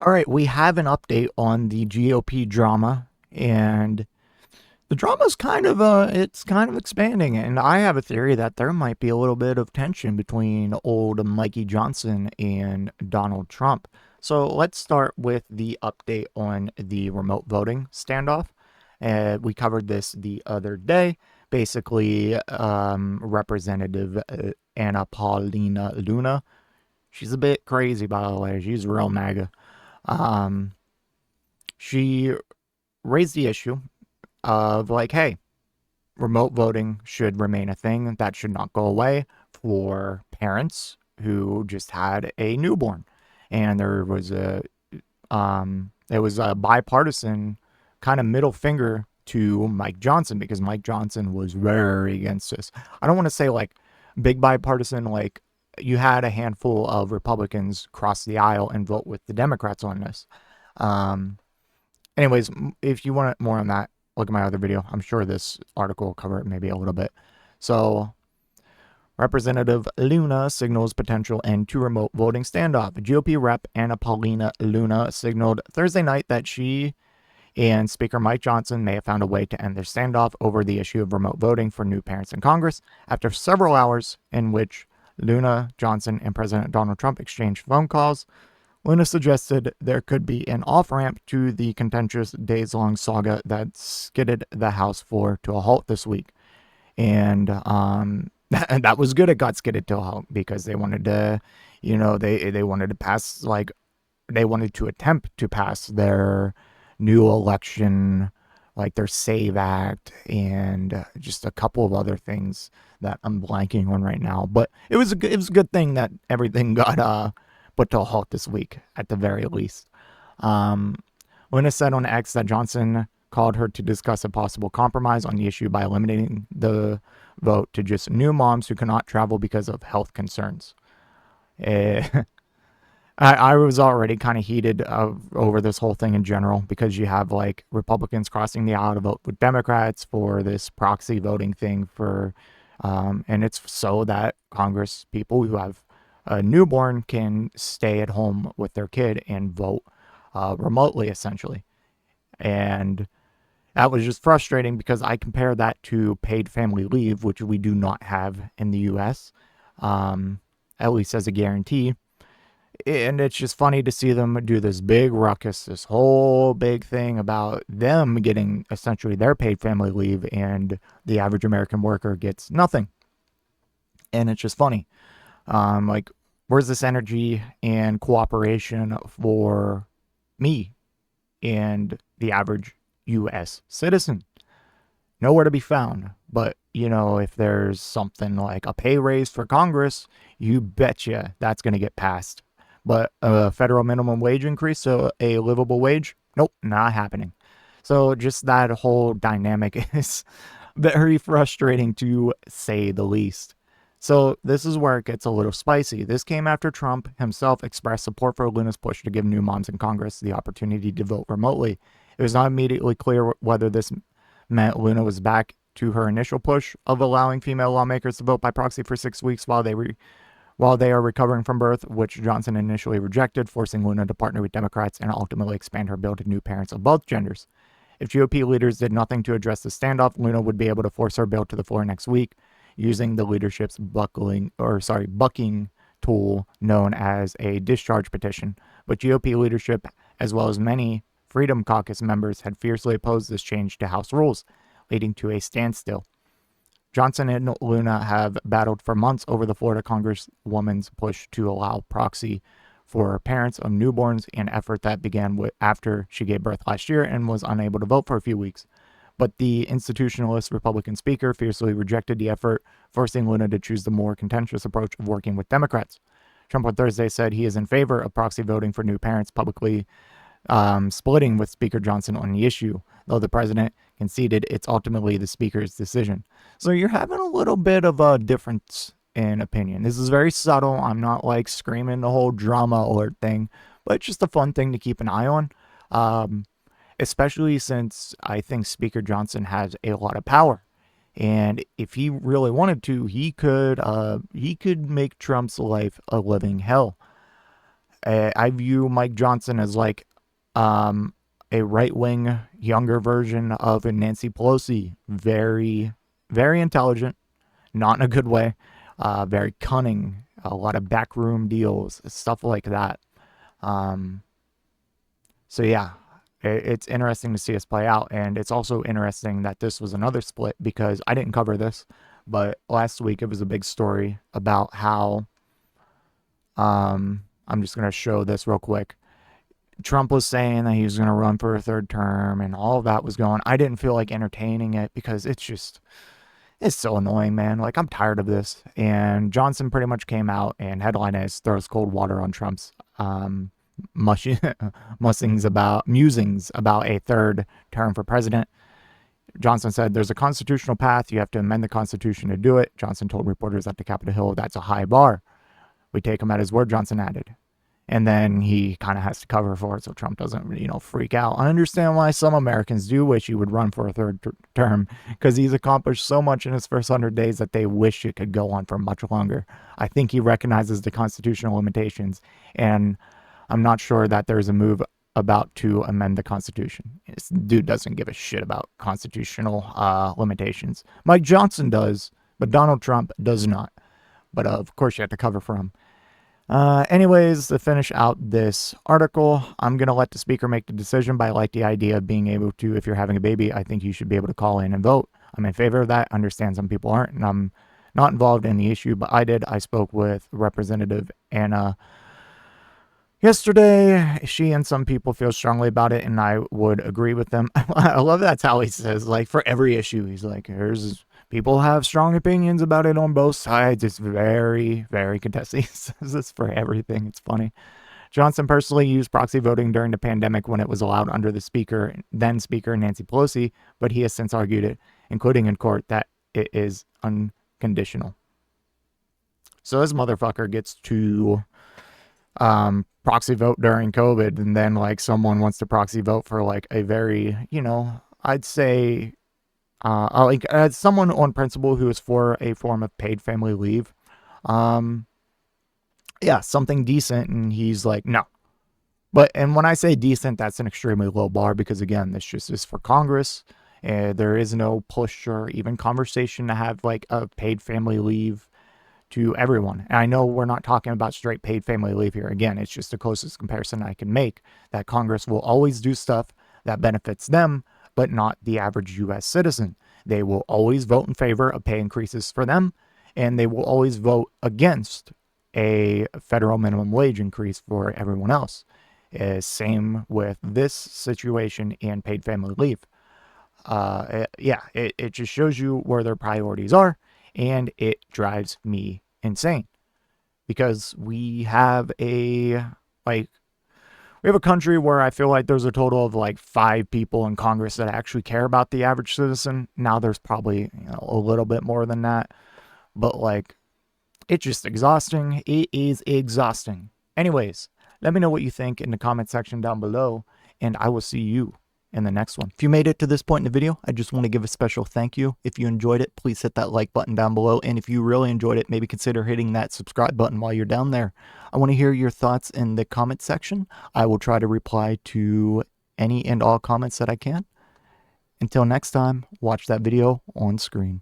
All right, we have an update on the GOP drama, and the drama's kind of expanding. And I have a theory that there might be a little bit of tension between old Mikey Johnson and Donald Trump. So let's start with the update on the remote voting standoff. We covered this the other day. Basically, Representative Anna Paulina Luna. She's a bit crazy, by the way. She's real MAGA. Um, she raised the issue of like, hey, remote voting should remain a thing. That should not go away for parents who just had a newborn. And it was a bipartisan kind of middle finger to Mike Johnson because Mike Johnson was very against this. I don't want to say like big bipartisan, like you had a handful of Republicans cross the aisle and vote with the Democrats on this. Um, Anyways, if you want more on that, look at my other video. I'm sure this article will cover it maybe a little bit. So, Representative Luna signals potential end to remote voting standoff. GOP Rep Anna Paulina Luna signaled Thursday night that she and Speaker Mike Johnson may have found a way to end their standoff over the issue of remote voting for new parents in Congress after several hours in which Luna, Johnson, and President Donald Trump exchanged phone calls. Luna suggested there could be an off ramp to the contentious days long saga that skidded the House floor to a halt this week. And that was good. It got skidded to a halt because they wanted to, they wanted to pass, like, they wanted to attempt to pass their new election, like their SAVE Act, and just a couple of other things that I'm blanking on right now. But it was a good thing that everything got put to a halt this week at the very least. Um, Luna said on X that Johnson called her to discuss a possible compromise on the issue by eliminating the vote to just new moms who cannot travel because of health concerns. Eh, I was already kind of heated over this whole thing in general because you have like Republicans crossing the aisle to vote with Democrats for this proxy voting thing and it's so that Congress people who have a newborn can stay at home with their kid and vote remotely, essentially. And that was just frustrating because I compare that to paid family leave, which we do not have in the U.S., um, at least as a guarantee. And it's just funny to see them do this big ruckus, this whole big thing about them getting essentially their paid family leave, and the average American worker gets nothing. And it's just funny. Like, where's this energy and cooperation for me and the average U.S. citizen? Nowhere to be found. But, if there's something like a pay raise for Congress, you betcha that's going to get passed. But a federal minimum wage increase, so a livable wage, nope, not happening. So just that whole dynamic is very frustrating to say the least. So this is where it gets a little spicy. This came after Trump himself expressed support for Luna's push to give new moms in Congress the opportunity to vote remotely. It was not immediately clear whether this meant Luna was back to her initial push of allowing female lawmakers to vote by proxy for 6 weeks while they are recovering from birth, which Johnson initially rejected, forcing Luna to partner with Democrats and ultimately expand her bill to new parents of both genders. If GOP leaders did nothing to address the standoff, Luna would be able to force her bill to the floor next week, using the leadership's bucking tool known as a discharge petition. But GOP leadership, as well as many Freedom Caucus members, had fiercely opposed this change to House rules, leading to a standstill. Johnson and Luna have battled for months over the Florida Congresswoman's push to allow proxy for parents of newborns, an effort that began after she gave birth last year and was unable to vote for a few weeks. But the institutionalist Republican speaker fiercely rejected the effort, forcing Luna to choose the more contentious approach of working with Democrats. Trump on Thursday said he is in favor of proxy voting for new parents, publicly splitting with Speaker Johnson on the issue, though the president conceded it's ultimately the speaker's decision. So you're having a little bit of a difference in opinion. This is very subtle. I'm not like screaming the whole drama alert thing, but it's just a fun thing to keep an eye on. Especially since I think Speaker Johnson has a lot of power, and if he really wanted to, he could make Trump's life a living hell. I view Mike Johnson as like a right-wing, younger version of a Nancy Pelosi. Very, very intelligent, not in a good way. Very cunning, a lot of backroom deals, stuff like that. Um, so yeah, it's interesting to see us play out, and it's also interesting that this was another split because I didn't cover this, but last week it was a big story about how I'm just gonna show this real quick. Trump was saying that he was going to run for a third term and all of that was going. I didn't feel like entertaining it because it's so annoying, man. Like, I'm tired of this. And Johnson pretty much came out and headline is throws cold water on Trump's musings about a third term for president. Johnson said there's a constitutional path. You have to amend the Constitution to do it. Johnson told reporters at the Capitol Hill that's a high bar. We take him at his word, Johnson added. And then he kind of has to cover for it so Trump doesn't, freak out. I understand why some Americans do wish he would run for a third term because he's accomplished so much in his first 100 days that they wish it could go on for much longer. I think he recognizes the constitutional limitations, and I'm not sure that there's a move about to amend the Constitution. This dude doesn't give a shit about constitutional limitations. Mike Johnson does, but Donald Trump does not. But of course, you have to cover for him. Anyways, to finish out this article, I'm going to let the speaker make the decision, but I like the idea of being able to, if you're having a baby, I think you should be able to call in and vote. I'm in favor of that. I understand some people aren't, and I'm not involved in the issue, but I did. I spoke with Representative Anna yesterday. She and some people feel strongly about it, and I would agree with them. I love that's how he says, like, for every issue, he's like, here's people have strong opinions about it on both sides. It's very, very contested. He says this for everything. It's funny. Johnson personally used proxy voting during the pandemic when it was allowed under the then Speaker Nancy Pelosi, but he has since argued it, including in court, that it is unconditional. So this motherfucker gets to proxy vote during COVID, and then like someone wants to proxy vote for like a very, I'd say like as someone on principle who is for a form of paid family leave, yeah, something decent, and he's like, no. And when I say decent, that's an extremely low bar because again, this just is for Congress. There is no push or even conversation to have like a paid family leave to everyone. And I know we're not talking about straight paid family leave here. Again, it's just the closest comparison I can make, that Congress will always do stuff that benefits them, but not the average U.S. citizen. They will always vote in favor of pay increases for them, and they will always vote against a federal minimum wage increase for everyone else. Same with this situation and paid family leave. It just shows you where their priorities are, and it drives me insane because we have a country where I feel like there's a total of like 5 people in Congress that actually care about the average citizen. Now there's probably a little bit more than that, but like it's just exhausting. It is exhausting. Anyways, let me know what you think in the comment section down below, and I will see you in the next one. If you made it to this point in the video, I just want to give a special thank you. If you enjoyed it, please hit that like button down below. And if you really enjoyed it, maybe consider hitting that subscribe button while you're down there. I want to hear your thoughts in the comment section. I will try to reply to any and all comments that I can. Until next time, watch that video on screen.